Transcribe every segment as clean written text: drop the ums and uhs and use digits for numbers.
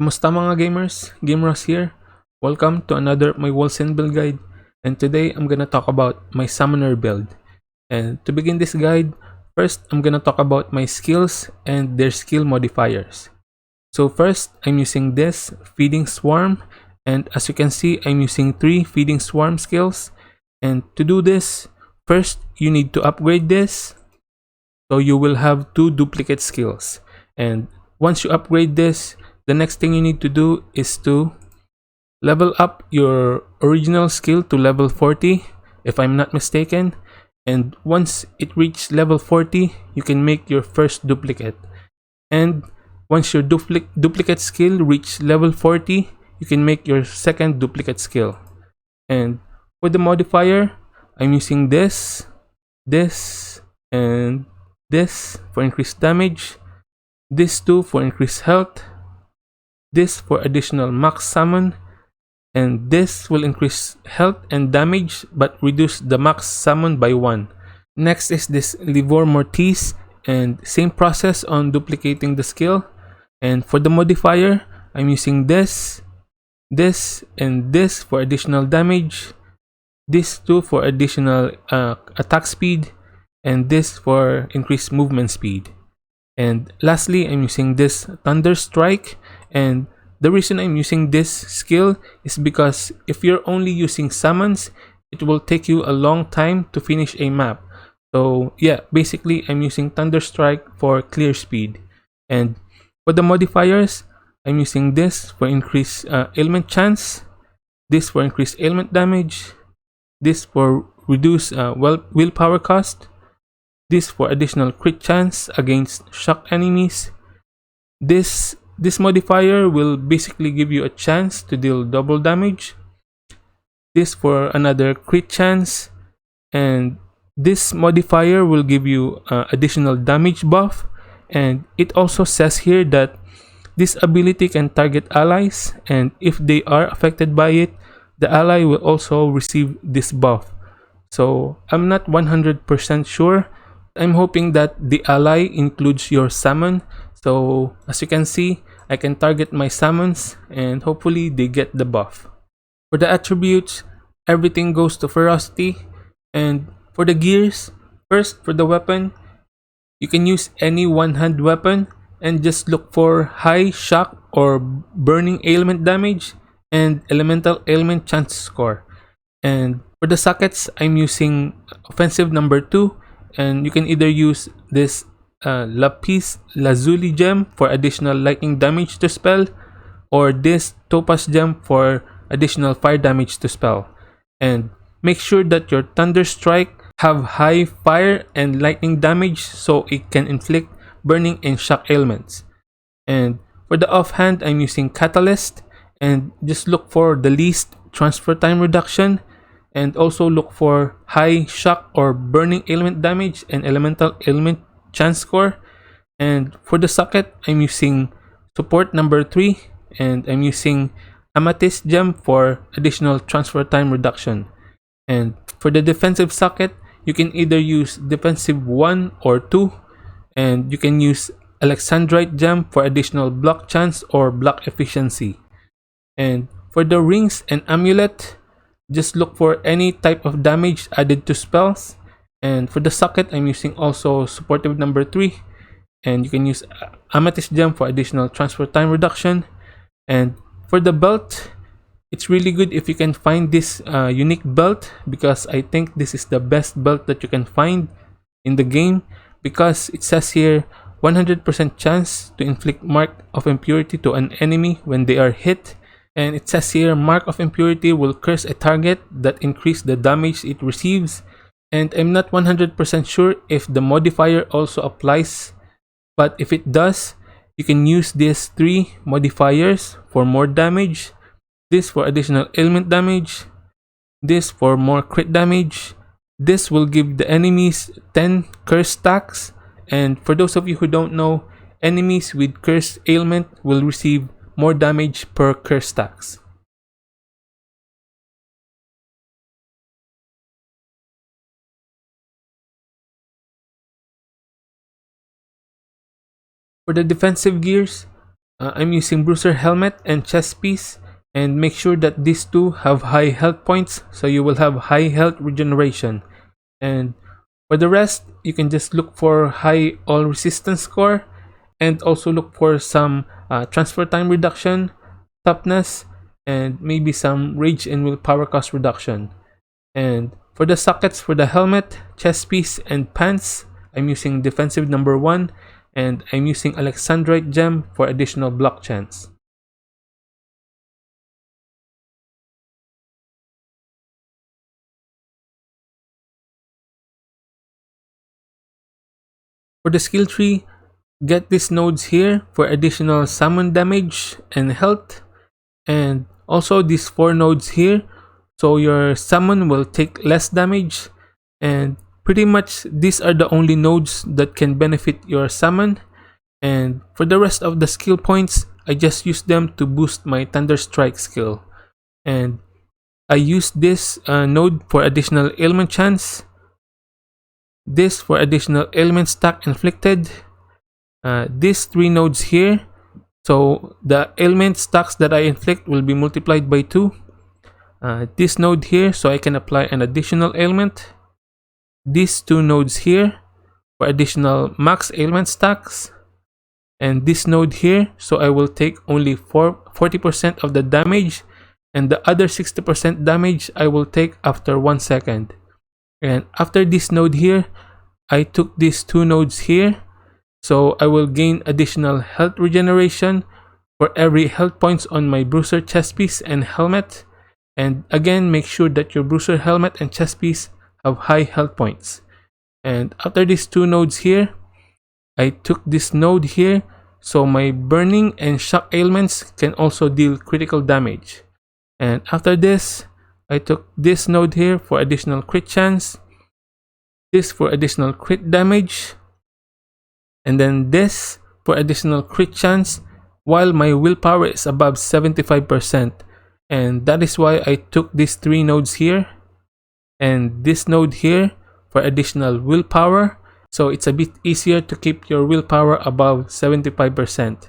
Kumusta mga gamers? GameRoss here. Welcome to another my Wolcen build guide. And today I'm gonna talk about my summoner build. And to begin this guide, first I'm gonna talk about my skills and their skill modifiers. So first, I'm using this feeding swarm, and as you can see, I'm using 3 feeding swarm skills. And to do this, first you need to upgrade this. So you will have 2 duplicate skills. And once you upgrade this, the next thing you need to do is to level up your original skill to level 40, if I'm not mistaken. And once it reaches level 40, you can make your first duplicate. And once your duplicate skill reach level 40, you can make your second duplicate skill. And for the modifier, I'm using this, and this for increased damage, this two for increased health, this for additional max summon, and this will increase health and damage but reduce the max summon by 1. Next is this Livor Mortis, and same process on duplicating the skill. And for the modifier, I'm using this, and this for additional damage, this two for additional attack speed, and this for increased movement speed. And lastly, I'm using this Thunder Strike, and the reason I'm using this skill is because if you're only using summons, it will take you a long time to finish a map. So yeah, basically I'm using Thunder Strike for clear speed. And for the modifiers, I'm using this for increased ailment chance, this for increased ailment damage, this for reduced willpower cost, this for additional crit chance against shock enemies. This modifier will basically give you a chance to deal double damage. This for another crit chance, and this modifier will give you additional damage buff. And it also says here that this ability can target allies, and if they are affected by it, the ally will also receive this buff. So I'm not 100% sure. I'm hoping that the ally includes your summon. So as you can see, I can target my summons and hopefully they get the buff. For the attributes, everything goes to ferocity. And for the gears, first for the weapon, you can use any one-hand weapon and just look for high shock or burning ailment damage and elemental ailment chance score. And for the sockets, I'm using offensive number 2, and you can either use this Lapis Lazuli gem for additional lightning damage to spell, or this Topaz gem for additional fire damage to spell. And make sure that your Thunder Strike have high fire and lightning damage so it can inflict burning and shock ailments. And for the offhand, I'm using Catalyst, and just look for the least transfer time reduction, and also look for high shock or burning ailment damage and elemental ailment chance score. And for the socket, I'm using support number 3, and I'm using Amethyst gem for additional transfer time reduction. And for the defensive socket, you can either use defensive 1 or 2, and you can use Alexandrite gem for additional block chance or block efficiency. And for the rings and amulet, just look for any type of damage added to spells. And for the socket, I'm using also supportive number 3, and you can use Amethyst gem for additional transfer time reduction. And for the belt, it's really good if you can find this unique belt, because I think this is the best belt that you can find in the game, because it says here 100% chance to inflict mark of impurity to an enemy when they are hit. And it says here mark of impurity will curse a target that increase the damage it receives. And I'm not 100% sure if the modifier also applies, but if it does, you can use these 3 modifiers for more damage, this for additional ailment damage, this for more crit damage. This will give the enemies 10 curse stacks, and for those of you who don't know, enemies with cursed ailment will receive more damage per curse stacks. For the defensive gears, I'm using Bruiser Helmet and Chest Piece, and make sure that these two have high health points so you will have high health regeneration. And for the rest, you can just look for high all resistance score, and also look for some transfer time reduction, toughness, and maybe some rage and willpower cost reduction. And for the sockets for the helmet, chest piece, and pants, I'm using defensive number 1, and I'm using Alexandrite gem for additional block chance. For the skill tree, get these nodes here for additional summon damage and health, and also these 4 nodes here, so your summon will take less damage. And pretty much these are the only nodes that can benefit your summon. And for the rest of the skill points, I just use them to boost my Thunder Strike skill. And I use this node for additional ailment chance, this for additional ailment stack inflicted, these 3 nodes here, so the ailment stacks that I inflict will be multiplied by 2. This node here, so I can apply an additional ailment. These 2 nodes here for additional max ailment stacks. And this node here, so I will take only 40% of the damage, and the other 60% damage I will take after 1 second. And after this node here, I took these 2 nodes here, so I will gain additional health regeneration for every health points on my Bruiser chest piece and helmet. And again, make sure that your Bruiser helmet and chest piece have high health points. And after these 2 nodes here, I took this node here, so my burning and shock ailments can also deal critical damage. And after this, I took this node here for additional crit chance, this for additional crit damage, and then this for additional crit chance while my willpower is above 75%. And that is why I took these 3 nodes here and this node here for additional willpower, so it's a bit easier to keep your willpower above 75%.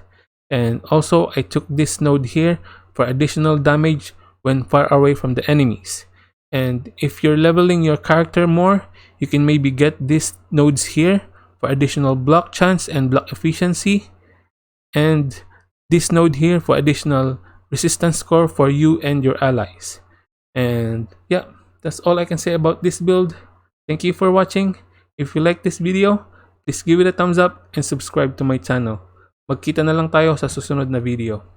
And also I took this node here for additional damage when far away from the enemies. And if you're leveling your character more, you can maybe get these nodes here for additional block chance and block efficiency, and this node here for additional resistance score for you and your allies. And yeah, that's all I can say about this build. Thank you for watching. If you like this video, please give it a thumbs up and subscribe to my channel. Magkita na lang tayo sa susunod na video.